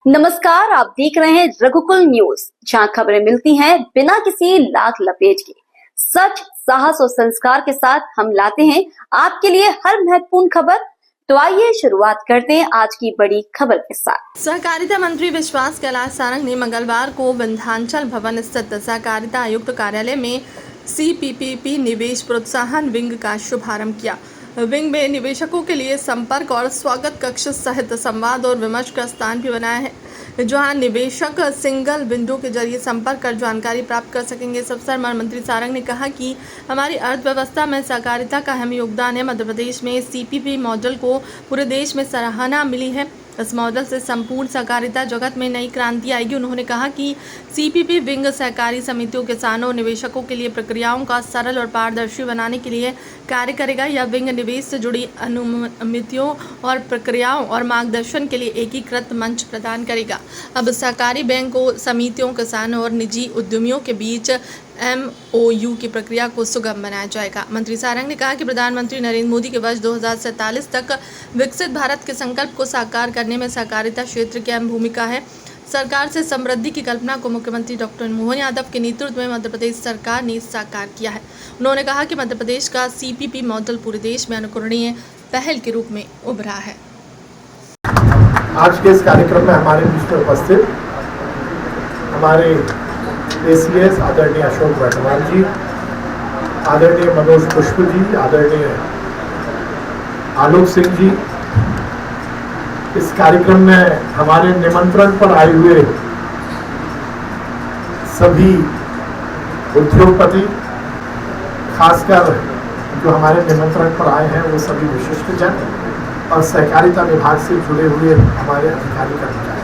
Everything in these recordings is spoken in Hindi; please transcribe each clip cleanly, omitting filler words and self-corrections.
नमस्कार, आप देख रहे हैं रघुकुल न्यूज, जहां खबरें मिलती हैं बिना किसी लाग लपेट के। सच, साहस और संस्कार के साथ हम लाते हैं आपके लिए हर महत्वपूर्ण खबर। तो आइए शुरुआत करते हैं आज की बड़ी खबर के साथ। सहकारिता मंत्री विश्वास कैलाश सारंग ने मंगलवार को विंध्याचल भवन स्थित सहकारिता आयुक्त कार्यालय में CPPP निवेश प्रोत्साहन विंग का शुभारंभ किया। विंग में निवेशकों के लिए संपर्क और स्वागत कक्ष सहित संवाद और विमर्श का स्थान भी बनाया है, जहां निवेशक सिंगल विंडो के जरिए संपर्क कर जानकारी प्राप्त कर सकेंगे। इस अवसर पर मंत्री सारंग ने कहा कि हमारी अर्थव्यवस्था में सहकारिता का अहम योगदान है। मध्य प्रदेश में CPP मॉडल को पूरे देश में सराहना मिली है। इस मॉडल से संपूर्ण सहकारिता जगत में नई क्रांति आएगी। उन्होंने कहा कि CPP विंग सहकारी समितियों, किसानों और निवेशकों के लिए प्रक्रियाओं का सरल और पारदर्शी बनाने के लिए कार्य करेगा। यह विंग निवेश से जुड़ी अनुमतियों और प्रक्रियाओं और मार्गदर्शन के लिए एकीकृत मंच प्रदान करेगा। अब सहकारी बैंकों, समितियों, किसानों और निजी उद्यमियों के बीच MOU की प्रक्रिया को सुगम बनाया जाएगा। मंत्री सारंग ने कहा कि प्रधानमंत्री नरेंद्र मोदी के वर्ष 2047 तक विकसित भारत के संकल्प को साकार करने में सहकारिता क्षेत्र की अहम भूमिका है। सरकार से समृद्धि की कल्पना को मुख्यमंत्री डॉक्टर मोहन यादव के नेतृत्व में मध्य प्रदेश सरकार ने साकार किया है। उन्होंने कहा कि मध्य प्रदेश का CPP मॉडल पूरे देश में अनुकरणीय पहल के रूप में उभरा है। आज के इस कार्यक्रम में हमारे बीच में उपस्थित हमारे ACS आदरणीय अशोक वर्तमान जी, आदरणीय मनोज पुष्प जी, आदरणीय आलोक सिंह जी, इस कार्यक्रम में हमारे निमंत्रण पर आए हुए सभी उद्योगपति, खासकर जो हमारे निमंत्रण पर आए हैं वो सभी विशिष्टजन और सहकारिता विभाग से जुड़े हुए हमारे अधिकारी कर्मचारी।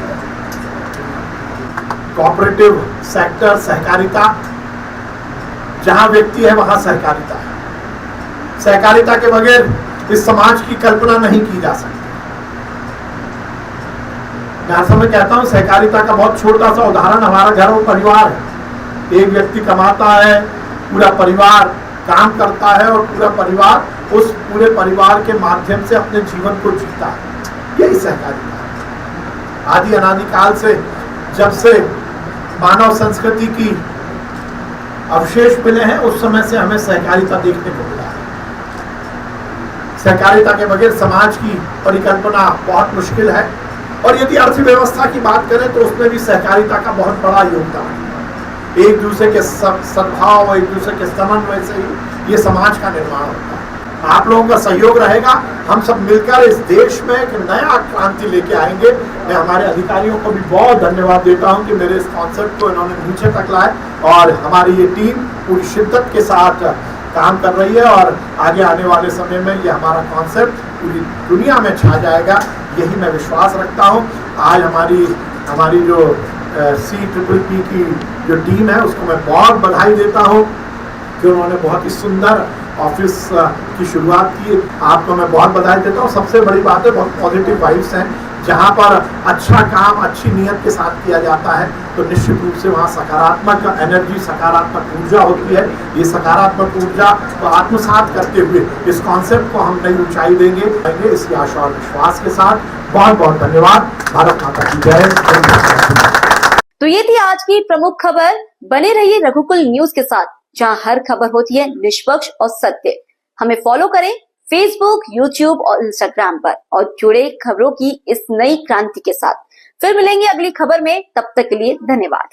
कोऑपरेटिव सेक्टर, सहकारिता, जहां व्यक्ति है वहां सहकारिता है। सहकारिता के बगैर इस समाज की कल्पना नहीं की जा सकती। मैं कहता हूं सहकारिता का बहुत छोटा सा उदाहरण हमारा घर और परिवार है। एक व्यक्ति कमाता है, पूरा परिवार काम करता है और पूरा परिवार उस पूरे परिवार के माध्यम से अपने जीवन को जीता है। यही सहकारिता है। आदि अनादिकाल से, जब से मानव संस्कृति की अवशेष मिले हैं, उस समय से हमें सहकारिता देखने को मिला है। सहकारिता के बगैर समाज की परिकल्पना बहुत मुश्किल है। और यदि अर्थव्यवस्था की बात करें तो उसमें भी सहकारिता का बहुत बड़ा योगदान है। एक दूसरे के सद्भाव, एक दूसरे के समन्वय से ही ये समाज का निर्माण होता है। आप लोगों का सहयोग रहेगा, हम सब मिलकर इस देश में एक नया क्रांति लेके आएंगे। मैं हमारे अधिकारियों को भी बहुत धन्यवाद देता हूं कि मेरे इस कॉन्सेप्ट को इन्होंने नीचे तक लाए और हमारी ये टीम पूरी शिद्दत के साथ काम कर रही है और आगे आने वाले समय में ये हमारा कॉन्सेप्ट पूरी दुनिया में छा जाएगा, यही मैं विश्वास रखता हूं। आज हमारी जो CPPP की जो टीम है उसको मैं बहुत बधाई देता हूं कि उन्होंने बहुत ही सुंदर ऑफिस की शुरुआत की। आपको मैं बहुत बधाई देता हूँ। सबसे बड़ी बात है, बहुत पॉजिटिव वाइब्स हैं। जहाँ पर अच्छा काम अच्छी नीयत के साथ किया जाता है तो निश्चित रूप से वहाँ सकारात्मक एनर्जी, सकारात्मक ऊर्जा होती है। ये सकारात्मक ऊर्जा को आत्मसात करते हुए इस कॉन्सेप्ट को हम नई ऊंचाई देंगे, इसी आशा और विश्वास के साथ। बहुत बहुत धन्यवाद। भारत माता की जय। तो ये थी आज की प्रमुख खबर। बने रहिए रघुकुल न्यूज के साथ, जहां हर खबर होती है निष्पक्ष और सत्य। हमें फॉलो करें Facebook, YouTube और Instagram पर और जुड़े खबरों की इस नई क्रांति के साथ। फिर मिलेंगे अगली खबर में, तब तक के लिए धन्यवाद।